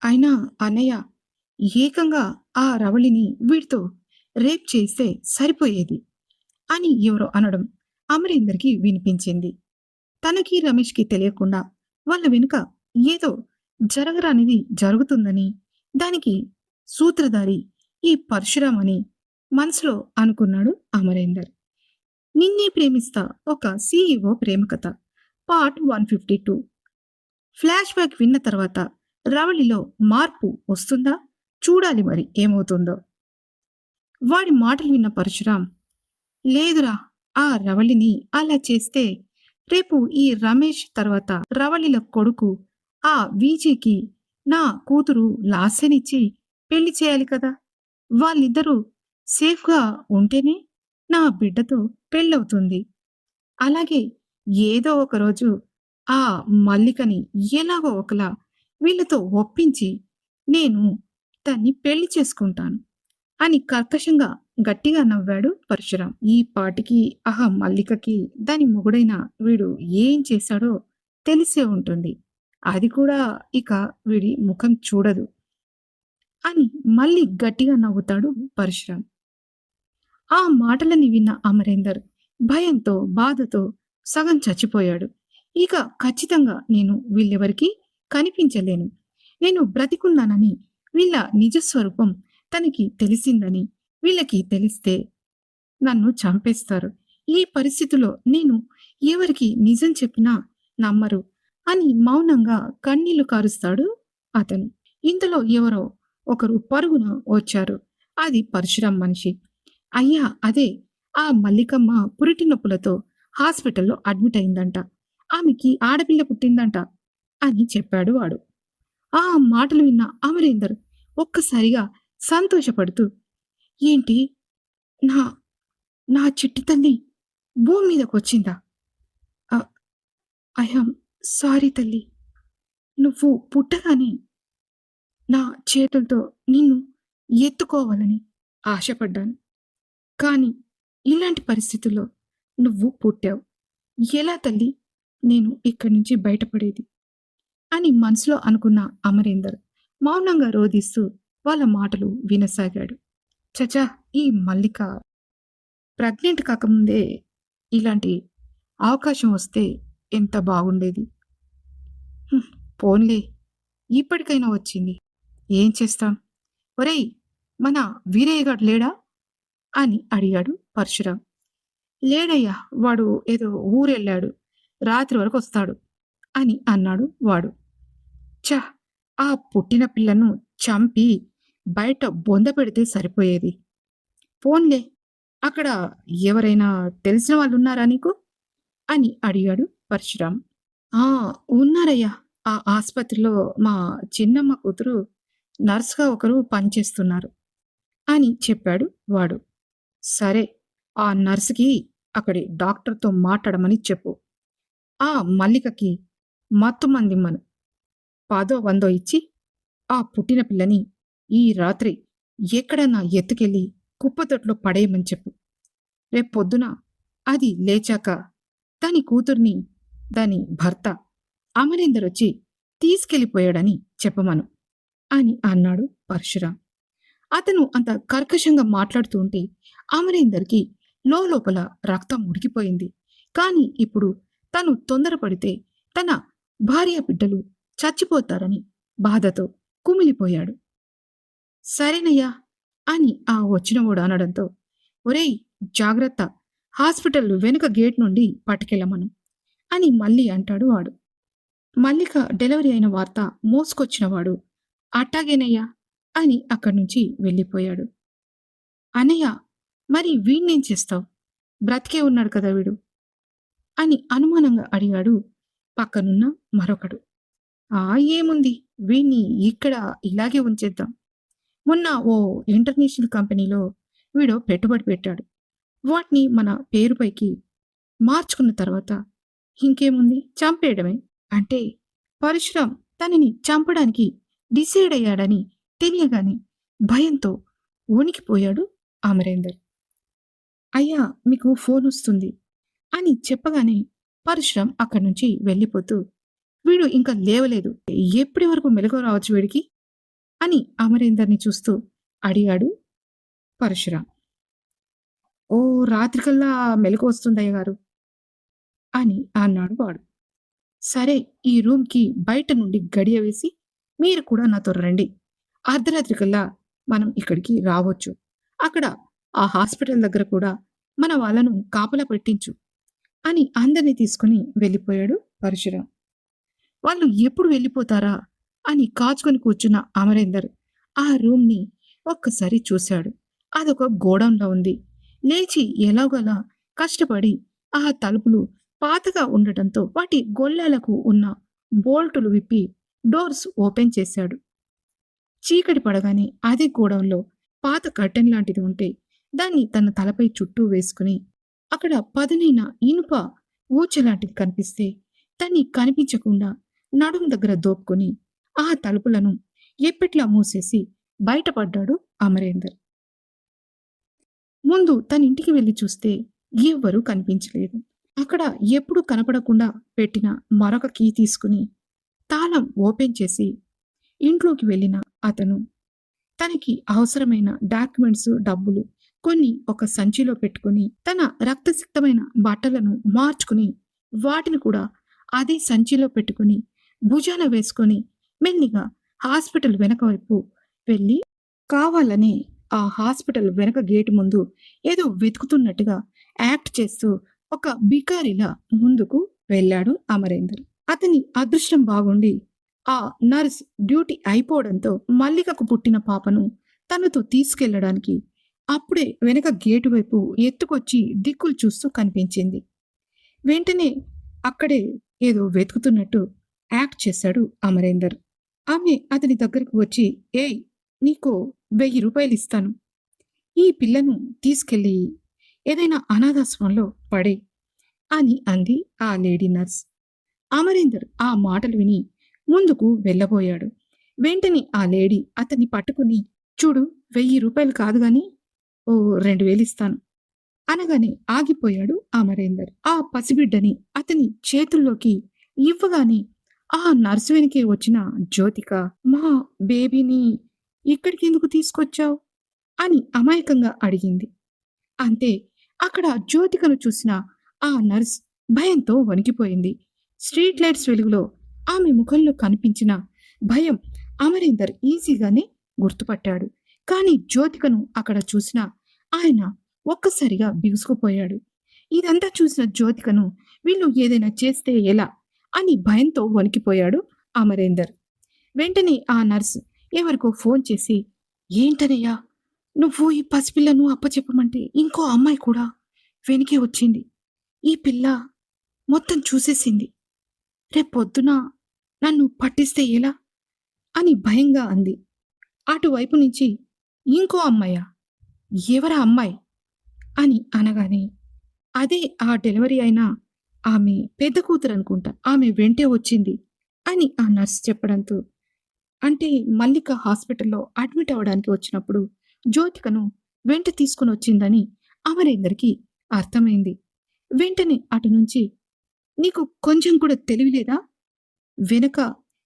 అయినా అన్నయ్య ఏకంగా ఆ రవళిని వీడితో రేప్ చేస్తే సరిపోయేది అని ఎవరో అనడం అమరేందర్కి వినిపించింది. తనకి రమేష్కి తెలియకుండా వాళ్ళ వెనుక ఏదో జరగరానిది జరుగుతుందని, దానికి సూత్రధారి ఈ పరశురాం అని మనసులో అనుకున్నాడు అమరేందర్. నిన్నే ప్రేమిస్తా ఒక సీఈఓ ప్రేమ కథ పార్ట్ 152. ఫ్లాష్ బ్యాక్ విన్న తర్వాత రవళిలో మార్పు వస్తుందా? చూడాలి మరి ఏమవుతుందో. వాడి మాటలు విన్న పరశురాం, లేదురా, ఆ రవళిని అలా చేస్తే రేపు ఈ రమేష్ తర్వాత రవళిల కొడుకు ఆ వీజీకి నా కూతురు లాస్యనిచ్చి పెళ్లి చేయాలి కదా. వాళ్ళిద్దరూ సేఫ్గా ఉంటేనే నా బిడ్డతో పెళ్ళవుతుంది. అలాగే ఏదో ఒకరోజు ఆ మల్లికని ఎలాగో ఒకలా వీళ్ళతో ఒప్పించి నేను దాన్ని పెళ్లి చేసుకుంటాను అని కర్కశంగా గట్టిగా నవ్వాడు పరశురాం. ఈ పాటికి మల్లికకి దాని మొగుడైన వీడు ఏం చేశాడో తెలిసే ఉంటుంది. అది కూడా ఇక వీడి ముఖం చూడదు అని మళ్ళీ గట్టిగా నవ్వుతాడు పరశురాం. ఆ మాటలని విన్న అమరేందర్ భయంతో బాధతో సగం చచ్చిపోయాడు. ఇక ఖచ్చితంగా నేను వీళ్ళెవరికి కనిపించలేను. నేను బ్రతికున్నానని, వీళ్ళ నిజస్వరూపం తనకి తెలిసిందని వీళ్ళకి తెలిస్తే నన్ను చంపేస్తారు. ఈ పరిస్థితిలో నేను ఎవరికి నిజం చెప్పినా నమ్మరు అని మౌనంగా కన్నీళ్లు కారుస్తాడు అతను. ఇంతలో ఎవరో ఒకరు పరుగున వచ్చారు. అది పరశురాం మనిషి. అయ్యా, అదే ఆ మల్లికమ్మ పురిటి నొప్పులతో హాస్పిటల్లో అడ్మిట్ అయిందంట, ఆమెకి ఆడపిల్ల పుట్టిందంట అని చెప్పాడు వాడు. ఆ మాటలు విన్న అమరేందర్ ఒక్కసారిగా సంతోషపడుతూ, ఏంటి, నా నా చిట్టి తల్లి భూమి మీదకి వచ్చిందా? ఐఆమ్ సారీ తల్లి. నువ్వు పుట్టగానే నా చేతులతో నిన్ను ఎత్తుకోవాలని ఆశపడ్డాను. కానీ ఇలాంటి పరిస్థితుల్లో నువ్వు పుట్టావు. ఎలా తల్లి నేను ఇక్కడి నుంచి బయటపడేది అని మనసులో అనుకున్న అమరేందర్ మౌనంగా రోధిస్తూ వాళ్ళ మాటలు వినసాగాడు. చచా, ఈ మల్లిక ప్రెగ్నెంట్ కాకముందే ఇలాంటి అవకాశం వస్తే ఎంత బాగుండేది. పోన్లే, ఇప్పటికైనా వచ్చింది, ఏం చేస్తాం. ఒరేయ్, మన వీరయ్యగాడు లేడా అని అడిగాడు పరశురాం. లేడయ్యా, వాడు ఏదో ఊరెళ్ళాడు, రాత్రి వరకు వస్తాడు అని అన్నాడు వాడు. ఛ, ఆ పుట్టిన పిల్లను చంపి బయట బొంద పెడితే సరిపోయేది. పోన్లే, అక్కడ ఎవరైనా తెలిసిన వాళ్ళు ఉన్నారా నీకు అని అడిగాడు పరశురాం. ఆ, ఉన్నారయ్యా, ఆ ఆసుపత్రిలో మా చిన్నమ్మ కూతురు నర్సుగా ఒకరు పనిచేస్తున్నారు అని చెప్పాడు వాడు. సరే, ఆ నర్సుకి అక్కడి డాక్టర్తో మాట్లాడమని చెప్పు. ఆ మల్లికకి మత్తు మందిమ్మను 10 100 ఇచ్చి ఆ పుట్టిన పిల్లని ఈ రాత్రి ఎక్కడన్నా ఎత్తుకెళ్ళి కుప్పతొట్లో పడేయమని చెప్పు. రేపొద్దున అది లేచాక దాని కూతుర్ని దాని భర్త అమరేందర్ వచ్చి తీసుకెళ్ళిపోయాడని చెప్పమను అని అన్నాడు పరశురాం. అతను అంత కర్కశంగా మాట్లాడుతూ ఉంటే అమరేందర్కి లోపల రక్తం ఉడికిపోయింది. కానీ ఇప్పుడు తను తొందరపడితే తన భార్య బిడ్డలు చచ్చిపోతారని బాధతో కుమిలిపోయాడు. సరేనయ్యా అని ఆ వచ్చినవాడు అనడంతో, ఒరేయ్ జాగ్రత్త, హాస్పిటల్ వెనుక గేట్ నుండి పట్టుకెళ్ళమను అని మళ్ళీ అంటాడు వాడు. మల్లిక డెలివరీ అయిన వార్త మోసుకొచ్చినవాడు అట్టాగేనయ్యా అని అక్కడి నుంచి వెళ్ళిపోయాడు. అనయ్య, మరి వీణ్ణేం చేస్తావు? బ్రతికే ఉన్నాడు కదా వీడు అని అనుమానంగా అడిగాడు పక్కనున్న మరొకడు. ఏముంది, వీణ్ణి ఇక్కడ ఇలాగే ఉంచేద్దాం. మొన్న ఓ ఇంటర్నేషనల్ కంపెనీలో వీడో పెట్టుబడి పెట్టాడు. వాటిని మన పేరుపైకి మార్చుకున్న తర్వాత ఇంకేముంది, చంపేయడమే. అంటే పరశురాం తనని చంపడానికి డిసైడ్ అయ్యాడని తెలియగానే భయంతో వణికిపోయాడు అమరేందర్. అయ్యా, మీకు ఫోన్ వస్తుంది అని చెప్పగానే పరశురాం అక్కడి నుంచి వెళ్ళిపోతూ, వీడు ఇంకా లేవలేదు, ఎప్పటి వరకు మెలకువ రావచ్చు వీడికి అని అమరేందర్ని చూస్తూ అడిగాడు పరశురాం. ఓ రాత్రికల్లా మెలకు వస్తుందయ్య గారు అని అన్నాడు వాడు. సరే, ఈ రూమ్‌కి బయట నుండి గడియ వేసి మీరు కూడా నాతో రండి. అర్ధరాత్రి కల్లా మనం ఇక్కడికి రావచ్చు. అక్కడ ఆ హాస్పిటల్ దగ్గర కూడా మన వాళ్ళను కాపలా పెట్టించు అని అందరిని తీసుకుని వెళ్ళిపోయాడు పరశురాం. వాళ్ళు ఎప్పుడు వెళ్ళిపోతారా అని కాచుకొని కూర్చున్న అమరేందర్ ఆ రూమ్‌ని ఒక్కసారి చూశాడు. అదొక గోడౌన్‌లా ఉంది. లేచి ఎలాగోలా కష్టపడి ఆ తలుపులు పాతగా ఉండటంతో వాటి గొల్లాలకు ఉన్న బోల్టులు విప్పి డోర్స్ ఓపెన్ చేశాడు. చీకటి పడగానే అదే గోడౌన్‌లో పాత కర్టెన్ లాంటిది ఉంటే దాన్ని తన తలపై చుట్టూ వేసుకుని అక్కడ పదునైన ఇనుప ఊచలాంటిది కనిపిస్తే దాన్ని కనిపించకుండా నడుం దగ్గర దోపుకొని ఆ తలుపులను ఎప్పిట్లా మూసేసి బయటపడ్డాడు అమరేందర్. ముందు తన ఇంటికి వెళ్లి చూస్తే ఎవ్వరూ కనిపించలేదు. అక్కడ ఎప్పుడూ కనపడకుండా పెట్టిన మరొక కీ తీసుకుని తాళం ఓపెన్ చేసి ఇంట్లోకి వెళ్ళిన అతను తనకి అవసరమైన డాక్యుమెంట్స్, డబ్బులు కొన్ని ఒక సంచిలో పెట్టుకుని తన రక్తసిక్తమైన బట్టలను మార్చుకుని వాటిని కూడా అదే సంచిలో పెట్టుకుని భుజాన వేసుకొని మెల్లిగా హాస్పిటల్ వెనక వైపు వెళ్ళి కావాలని ఆ హాస్పిటల్ వెనక గేటు ముందు ఏదో వెతుకుతున్నట్టుగా యాక్ట్ చేస్తూ ఒక బికారిలా ముందుకు వెళ్ళాడు అమరేందర్. అతని అదృష్టం బాగుండి ఆ నర్స్ డ్యూటీ అయిపోవడంతో మల్లికకు పుట్టిన పాపను తనతో తీసుకెళ్లడానికి అప్పుడే వెనక గేటు వైపు ఎత్తుకొచ్చి దిక్కులు చూస్తూ కనిపించింది. వెంటనే అక్కడే ఏదో వెతుకుతున్నట్టు యాక్ట్ చేశాడు అమరేందర్. ఆమె అతని దగ్గరకు వచ్చి, ఏయ్, నీకు 1000 రూపాయలు ఇస్తాను. ఈ పిల్లను తీసుకెళ్ళి ఏదైనా అనాథాశ్రమంలో పడే అని అంది ఆ లేడీ నర్స్. అమరేందర్ ఆ మాటలు విని ముందుకు వెళ్ళబోయాడు. వెంటనే ఆ లేడీ అతన్ని పట్టుకుని, చూడు, 1000 రూపాయలు కాదు గాని ఓ 2000 ఇస్తాను అనగానే ఆగిపోయాడు అమరేందర్. ఆ పసిబిడ్డని అతని చేతుల్లోకి ఇవ్వగానే ఆ నర్సు వెనకే వచ్చిన జ్యోతిక, మా బేబీని ఇక్కడికి ఎందుకు తీసుకొచ్చావు అని అమాయకంగా అడిగింది. అంతే, అక్కడ జ్యోతికను చూసిన ఆ నర్స్ భయంతో వణికిపోయింది. స్ట్రీట్ లైట్స్ వెలుగులో ఆమె ముఖంలో కనిపించిన భయం అమరీందర్ ఈజీగానే గుర్తుపట్టాడు. కానీ జ్యోతికను అక్కడ చూసిన ఆయన ఒక్కసారిగా బిగుసుకుపోయాడు. ఇదంతా చూసిన జ్యోతికను వీళ్ళు ఏదైనా చేస్తే ఎలా అని భయంతో వణికిపోయాడు అమరేందర్. వెంటనే ఆ నర్స్ ఎవరికో ఫోన్ చేసి, ఏంటనయ్యా, నువ్వు ఈ పసిపిల్లను అప్పచెప్పమంటే ఇంకో అమ్మాయి కూడా వెనకే వచ్చింది. ఈ పిల్ల మొత్తం చూసేసింది. రేపొద్దున నన్ను పట్టిస్తే ఎలా అని భయంగా అంది. అటువైపు నుంచి ఇంకో అమ్మాయా, ఎవరా అమ్మాయి అని అనగానే అదే ఆ డెలివరీ అయిన ఆమె పెద్ద కూతురు అనుకుంటా, ఆమె వెంటే వచ్చింది అని ఆ నర్స్ చెప్పడంతో, అంటే మల్లిక హాస్పిటల్లో అడ్మిట్ అవ్వడానికి వచ్చినప్పుడు జ్యోతికను వెంట తీసుకుని వచ్చిందని అమరేందర్కి అర్థమైంది. వెంటనే అటు నుంచి, నీకు కొంచెం కూడా తెలివిలేదా? వెనక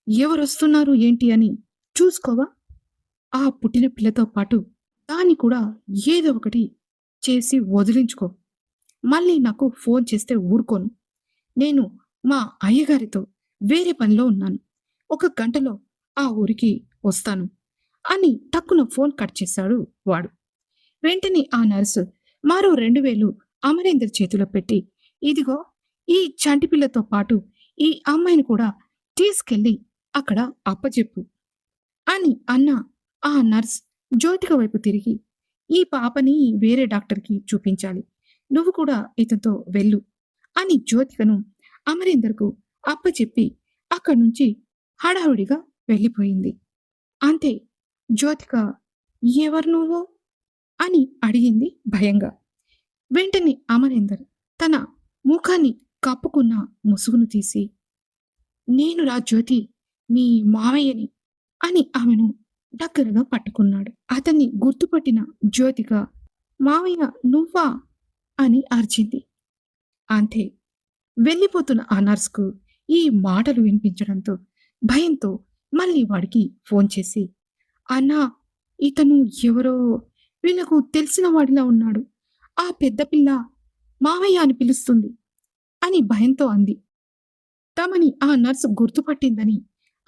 ఎవరొస్తున్నారు ఏంటి అని చూసుకోవా? ఆ పుట్టిన పిల్లతో పాటు దాన్ని కూడా ఏదో ఒకటి చేసి వదిలించుకో. మళ్ళీ నాకు ఫోన్ చేస్తే ఊరుకోను. నేను మా అయ్యగారితో వేరే పనిలో ఉన్నాను. 1 గంటలో ఆ ఊరికి వస్తాను అని టక్కున ఫోన్ కట్ చేశాడు వాడు. వెంటనే ఆ నర్సు మరో 2000 అమరేందర్ చేతిలో పెట్టి, ఇదిగో, ఈ చంటి పిల్లతో పాటు ఈ అమ్మాయిని కూడా తీసుకెళ్ళి అక్కడ అప్పచెప్పు అని అన్న ఆ నర్స్ జ్యోతిక వైపు తిరిగి, ఈ పాపని వేరే డాక్టర్కి చూపించాలి. నువ్వు కూడా ఇతనితో వెళ్ళు అని జ్యోతికను అమరేందర్కు అప్పచెప్పి అక్కడి నుంచి హడావుడిగా వెళ్ళిపోయింది. అంతే, జ్యోతిక, ఎవరు నువ్వు అని అడిగింది భయంగా. వెంటనే అమరేందర్ తన ముఖాన్ని కప్పుకున్న ముసుగును తీసి, నేను రా జ్యోతి, మీ మావయ్యని అని ఆమెను దగ్గరగా పట్టుకున్నాడు. అతన్ని గుర్తుపట్టిన జ్యోతిక, మావయ్య నువ్వా అని అరిచింది. అంతే, వెళ్ళిపోతున్న ఆ నర్స్కు ఈ మాటలు వినిపించడంతో భయంతో మళ్ళీ వాడికి ఫోన్ చేసి, అన్నా, ఇతను ఎవరో వీళ్ళకు తెలిసిన వాడిలా ఉన్నాడు. ఆ పెద్ద పిల్ల మావయ్య అని పిలుస్తుంది అని భయంతో అంది. తమని ఆ నర్సు గుర్తుపట్టిందని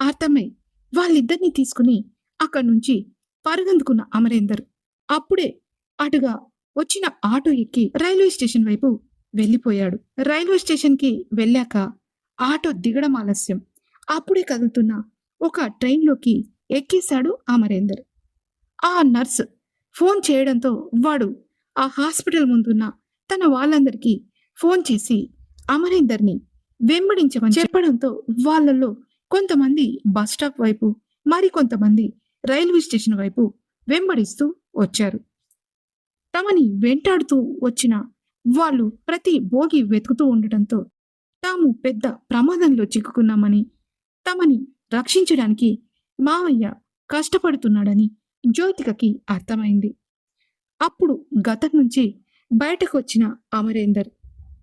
అర్థమై వాళ్ళిద్దరినీ తీసుకుని అక్కడి నుంచి పరుగందుకున్న అమరేందర్ అప్పుడే అటుగా వచ్చిన ఆటో ఎక్కి రైల్వే స్టేషన్ వైపు వెళ్ళిపోయాడు. రైల్వే స్టేషన్కి వెళ్ళాక ఆటో దిగడం ఆలస్యం. అప్పుడే కదులుతున్న ఒక ట్రైన్లోకి ఎక్కేశాడు అమరేందర్. ఆ నర్స్ ఫోన్ చేయడంతో వాడు ఆ హాస్పిటల్ ముందున్న తన వాళ్ళందరికీ ఫోన్ చేసి అమరేందర్ని వెంబడించమని చెప్పడంతో వాళ్ళల్లో కొంతమంది బస్ స్టాప్ వైపు, మరికొంతమంది రైల్వే స్టేషన్ వైపు వెంబడిస్తూ వచ్చారు. తమని వెంటాడుతూ వచ్చిన వాళ్ళు ప్రతి బోగి వెతుకుతూ ఉండటంతో తాము పెద్ద ప్రమాదంలో చిక్కుకున్నామని, తమని రక్షించడానికి మావయ్య కష్టపడుతున్నాడని జ్యోతికకి అర్థమైంది. అప్పుడు గతం నుంచి బయటకు వచ్చిన అమరేందర్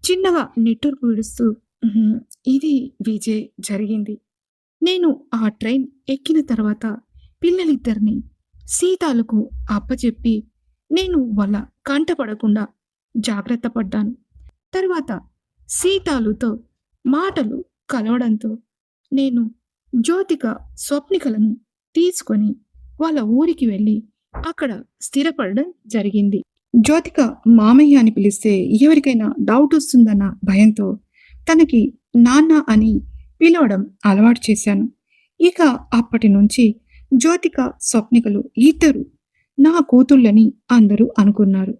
చిన్నగా నిట్టూర్పు విడుస్తూ, "ఉహుం, ఇది విజయ్ జరిగింది. నేను ఆ ట్రైన్ ఎక్కిన తర్వాత పిల్లలిద్దరిని సీతాలకు అప్పచెప్పి నేను వాళ్ళ కంటపడకుండా జాగ్రత్త పడ్డాను. తర్వాత సీతాలుతో మాటలు కలవడంతో నేను జ్యోతిక, స్వప్నికలను తీసుకొని వాళ్ళ ఊరికి వెళ్ళి అక్కడ స్థిరపడడం జరిగింది. జ్యోతిక మామయ్య అని పిలిస్తే ఎవరికైనా డౌట్ వస్తుందన్న భయంతో తనకి నాన్న అని పిలవడం అలవాటు చేశాను. ఇక అప్పటి నుంచి జ్యోతిక, స్వప్నికలు ఇద్దరు నా కూతుళ్ళని అందరూ అనుకున్నారు"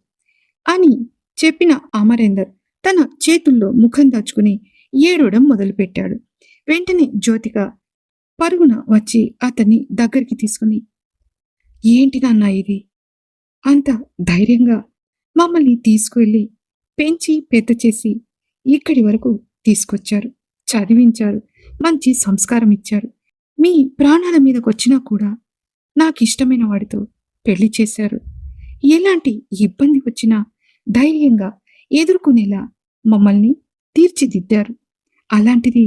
అని చెప్పిన అమరేందర్ తన చేతుల్లో ముఖం దాచుకుని ఏడవడం మొదలుపెట్టాడు. వెంటనే జ్యోతిక పరుగున వచ్చి అతన్ని దగ్గరికి తీసుకుని, "ఏంటి నాన్న ఇది? అంత ధైర్యంగా మమ్మల్ని తీసుకువెళ్ళి పెంచి పెద్ద చేసి ఇక్కడి వరకు తీసుకొచ్చారు, చదివించారు, మంచి సంస్కారం ఇచ్చారు. మీ ప్రాణాల మీదకొచ్చినా కూడా నాకిష్టమైన వాడితో పెళ్లి చేశారు. ఎలాంటి ఇబ్బంది వచ్చినా ధైర్యంగా ఎదుర్కొనేలా మమ్మల్ని తీర్చిదిద్దారు. అలాంటిది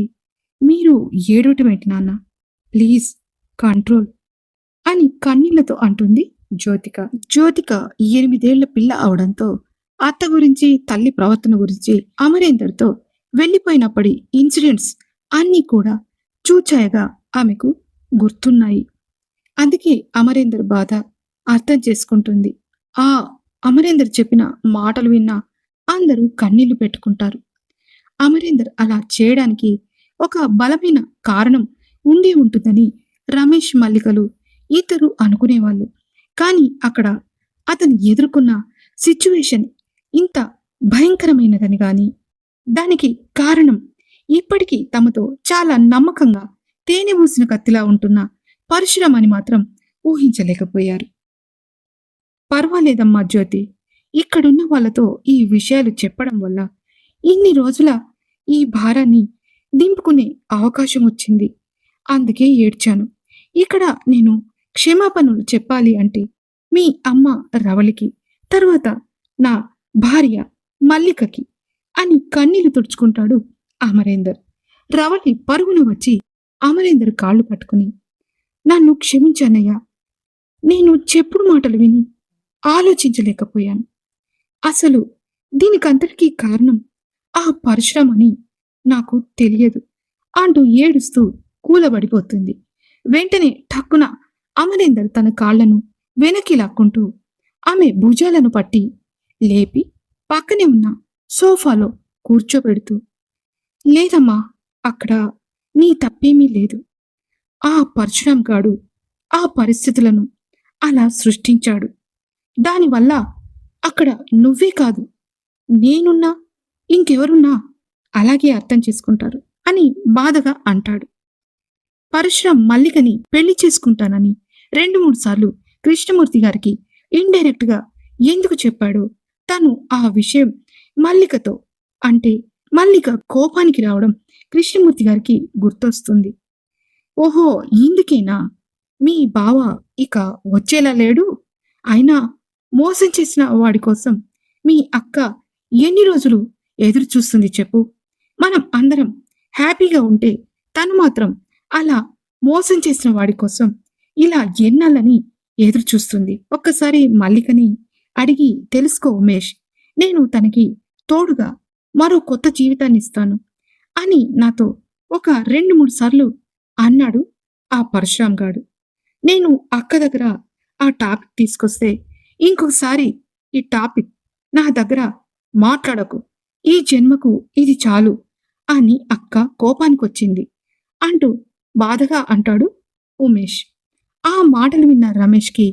మీరు ఏడవటమేంటి నాన్న? ప్లీజ్ కంట్రోల్" అని కన్నీళ్లతో అంటుంది జ్యోతిక. జ్యోతిక 8 ఏళ్ల పిల్ల అవడంతో అత్త గురించి, తల్లి ప్రవర్తన గురించి అమరేందర్తో వెళ్ళిపోయినప్పటి ఇన్సిడెంట్స్ అన్నీ కూడా చూచాయగా ఆమెకు గుర్తున్నాయి. అందుకే అమరేందర్ బాధ అర్థం చేసుకుంటుంది. ఆ అమరేందర్ చెప్పిన మాటలు విన్నా అందరూ కన్నీళ్లు పెట్టుకుంటారు. అమరేందర్ అలా చేయడానికి ఒక బలమైన కారణం ఉండి ఉంటుందని రమేష్, మల్లికలు ఇద్దరు అనుకునేవాళ్ళు. కానీ అక్కడ అతను ఎదుర్కొన్న సిచ్యువేషన్ ఇంత భయంకరమైనదని గాని, దానికి కారణం ఇప్పటికీ తమతో చాలా నమ్మకంగా తేనె పూసిన కత్తిలా ఉంటున్న పరశురామ్ అని మాత్రం ఊహించలేకపోయారు. "పర్వాలేదమ్మా జ్యోతి, ఇక్కడున్న వాళ్ళతో ఈ విషయాలు చెప్పడం వల్ల ఇన్ని రోజుల ఈ భారాన్ని దింపుకునే అవకాశం వచ్చింది. అందుకే ఏడ్చాను. ఇక్కడ నేను క్షమాపణలు చెప్పాలి అంటే మీ అమ్మ రవళికి, తర్వాత నా భార్య మల్లికకి" అని కన్నీళ్లు తుడుచుకుంటాడు అమరేందర్. రవళి పరుగున వచ్చి అమరేందర్ కాళ్ళు పట్టుకుని, "నన్ను క్షమించానయ్యా. నేను చెప్పుడు మాటలు విని ఆలోచించలేకపోయాను. అసలు దీనికంతటికీ కారణం ఆ పరశురామ్ అని నాకు తెలియదు" అంటూ ఏడుస్తూ కూలబడిపోతుంది. వెంటనే ఠక్కున అమరేందర్ తన కాళ్లను వెనక్కి లాక్కుంటూ ఆమె భుజాలను పట్టి లేపి పక్కనే ఉన్న సోఫాలో కూర్చోబెడుతూ, "లేదమ్మా, అక్కడ నీ తప్పేమీ లేదు. ఆ పరశురామ్ గాడు ఆ పరిస్థితులను అలా సృష్టించాడు. దానివల్ల అక్కడ నువ్వే కాదు, నేనున్నా, ఇంకెవరున్నా అలాగే అర్థం చేసుకుంటారు" అని బాధగా అంటాడు. పరశురామ్ మల్లికని పెళ్లి చేసుకుంటానని 2-3 సార్లు కృష్ణమూర్తి గారికి ఇండైరెక్ట్ గా ఎందుకు చెప్పాడో తను ఆ విషయం మల్లికతో అంటే మల్లిక కోపానికి రావడం కృష్ణమూర్తి గారికి గుర్తొస్తుంది. "ఓహో, ఇందుకేనా మీ బావ ఇక వచ్చేలా లేడు? అయినా మోసం చేసిన వాడి కోసం మీ అక్క ఎన్ని రోజులు ఎదురు చూస్తుంది చెప్పు? మనం అందరం హ్యాపీగా ఉంటే తను మాత్రం అలా మోసం చేసిన వాడి కోసం ఇలా ఎన్నాలని ఎదురు చూస్తుంది. ఒక్కసారి మల్లికని అడిగి తెలుసుకో ఉమేష్. నేను తనకి తోడుగా మరో కొత్త జీవితాన్ని ఇస్తాను అని నాతో ఒక 2-3 సార్లు అన్నాడు ఆ పరశురాం గాడు. నేను అక్క దగ్గర ఆ టాపిక్ తీసుకొస్తే ఇంకొకసారి ఈ టాపిక్ నా దగ్గర మాట్లాడకు. ఈ జన్మకు ఇది చాలు అని అక్క కోపానికొచ్చింది అంటూ బాధగా అంటాడు ఉమేష్. ఆ మాటలు విన్న రమేష్కి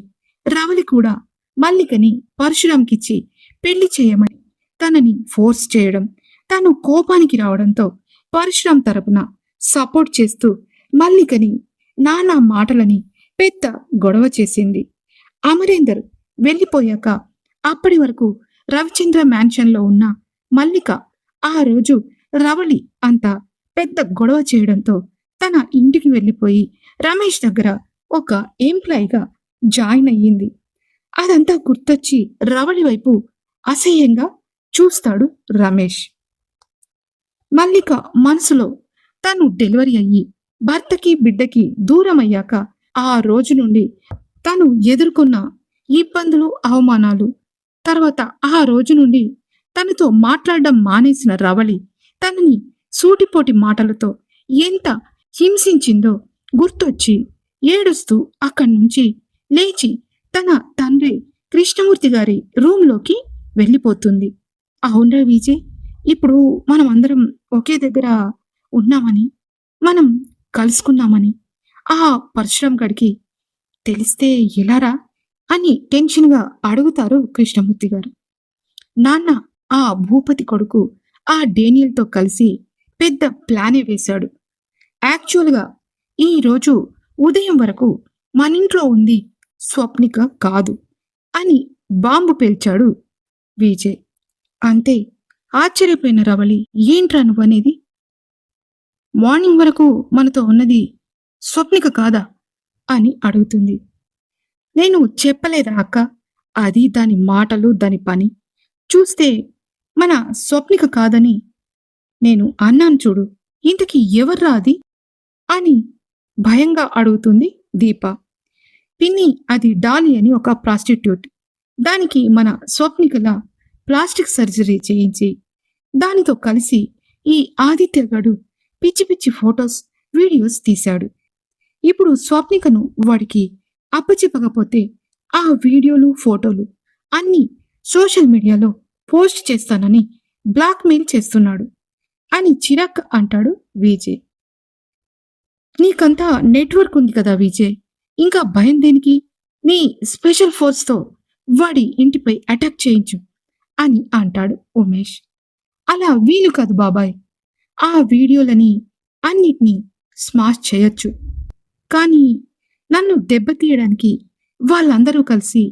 రవలి కూడా మల్లికని పరశురాంకిచ్చి పెళ్లి చేయమని తనని ఫోర్స్ చేయడం, తను కోపానికి రావడంతో పరశురాం తరపున సపోర్ట్ చేస్తూ మల్లికని నానా మాటలని పెద్ద గొడవ చేసింది. అమరేందర్ వెళ్ళిపోయాక అప్పటి వరకు రవిచంద్ర మ్యాన్షన్లో ఉన్న మల్లిక ఆ రోజు రవలి అంత పెద్ద గొడవ చేయడంతో తన ఇంటికి వెళ్ళిపోయి రమేష్ దగ్గర ఒక ఎంప్లాయీగా జాయిన్ అయ్యింది. అదంతా గుర్తొచ్చి రవలి వైపు అసహ్యంగా చూస్తాడు రమేష్. మల్లిక మనసులో తను డెలివరీ అయ్యి భర్తకి బిడ్డకి దూరం అయ్యాక ఆ రోజు నుండి తను ఎదుర్కొన్న ఇబ్బందులు, అవమానాలు, తర్వాత ఆ రోజు నుండి తనతో మాట్లాడడం మానేసిన రవలి తనని సూటిపోటి మాటలతో ఎంత హింసించిందో గుర్తొచ్చి ఏడుస్తూ అక్కడి నుంచి లేచి తన తండ్రి కృష్ణమూర్తి గారి రూంలోకి వెళ్ళిపోతుంది. అవునరా విజయ్, ఇప్పుడు మనం అందరం ఒకే దగ్గర ఉన్నామని, మనం కలుసుకున్నామని ఆ పరశురాం గడికి తెలిస్తే ఎలారా అని టెన్షన్గా అడుగుతారు కృష్ణమూర్తి గారు. నాన్న ఆ భూపతి కొడుకు ఆ డేనియల్తో కలిసి పెద్ద ప్లానే వేశాడు. యాక్చువల్గా ఈరోజు ఉదయం వరకు మన ఇంట్లో ఉంది స్వప్నిక కాదు అని బాంబు పేల్చాడు విజయ్. అంతే ఆశ్చర్యపోయిన రవలి, ఏంట్రా నువ్వు అనేది? మార్నింగ్ వరకు మనతో ఉన్నది స్వప్నిక కాదా అని అడుగుతుంది. నేను చెప్పలేదా అక్క, అది దాని మాటలు, దాని పని చూస్తే మన స్వప్నిక కాదని నేను అన్నాను చూడు, ఇంతకీ ఎవర్రా అది అని భయంగా అడుగుతుంది దీప. పిన్ని, అది డాలి అని ఒక ప్రాస్టిట్యూట్. దానికి మన స్వప్నికలా ప్లాస్టిక్ సర్జరీ చేయించి దానితో కలిసి ఈ ఆదిత్య గడు పిచ్చి పిచ్చి ఫొటోస్, వీడియోస్ తీశాడు. ఇప్పుడు స్వప్నికను వాడికి అప్పచెప్పకపోతే ఆ వీడియోలు, ఫోటోలు అన్నీ సోషల్ మీడియాలో పోస్ట్ చేస్తానని బ్లాక్మెయిల్ చేస్తున్నాడు అని చిరాక్ అంటాడు విజయ్. నీకంతా నెట్వర్క్ ఉంది కదా విజయ్, ఇంకా భయం దేనికి? నీ స్పెషల్ ఫోర్స్తో వాడి ఇంటిపై అటాక్ చేయించు అని అంటాడు ఉమేష్. అలా వీలు కాదు బాబాయ్, ఆ వీడియోలని అన్నిటినీ స్మాష్ చేయొచ్చు, కానీ నన్ను దెబ్బతీయడానికి వాళ్ళందరూ కలిసి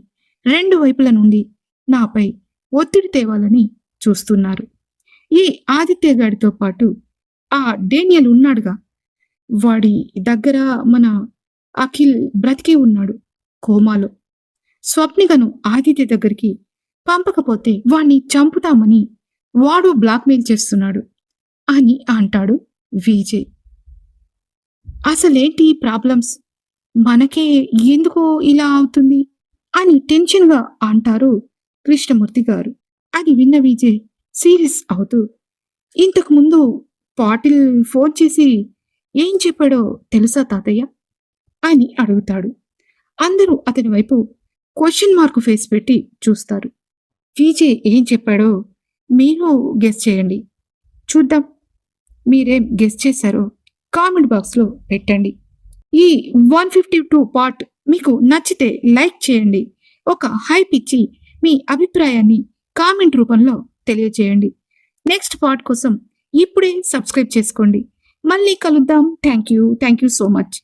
2 వైపుల నుండి నాపై ఒత్తిడి తేవాలని చూస్తున్నారు. ఈ ఆదిత్య గాడితో పాటు ఆ డేనియల్ ఉన్నాడుగా, వాడి దగ్గర మన అఖిల్ బ్రతికే ఉన్నాడు కోమాలో. స్వప్నికను ఆదిత్య దగ్గరికి పంపకపోతే వాణ్ణి చంపుతామని వాడు బ్లాక్మెయిల్ చేస్తున్నాడు అని అంటాడు విజయ్. అసలేంటి ప్రాబ్లమ్స్, మనకే ఎందుకో ఇలా అవుతుంది అని టెన్షన్గా అంటారు కృష్ణమూర్తి గారు. అది విన్న విజయ్ సీరియస్ అవుతూ, ఇంతకు ముందు పాటిల్ ఫోన్ చేసి ఏం చెప్పాడో తెలుసా తాతయ్య అని అడుగుతాడు. అందరూ అతని వైపు క్వశ్చన్ మార్క్ ఫేస్ పెట్టి చూస్తారు. విజయ్ ఏం చెప్పాడో మీరు గెస్ చేయండి, చూద్దాం. మీరేం గెస్ చేశారో కామెంట్ బాక్స్లో పెట్టండి. ఈ 152 పార్ట్ మీకు నచ్చితే లైక్ చేయండి, ఒక హైప్ ఇచ్చి మీ అభిప్రాయాన్ని కామెంట్ రూపంలో తెలియజేయండి. నెక్స్ట్ పార్ట్ కోసం ఇప్పుడే సబ్స్క్రైబ్ చేసుకోండి. మళ్ళీ కలుద్దాం. Thank you so much.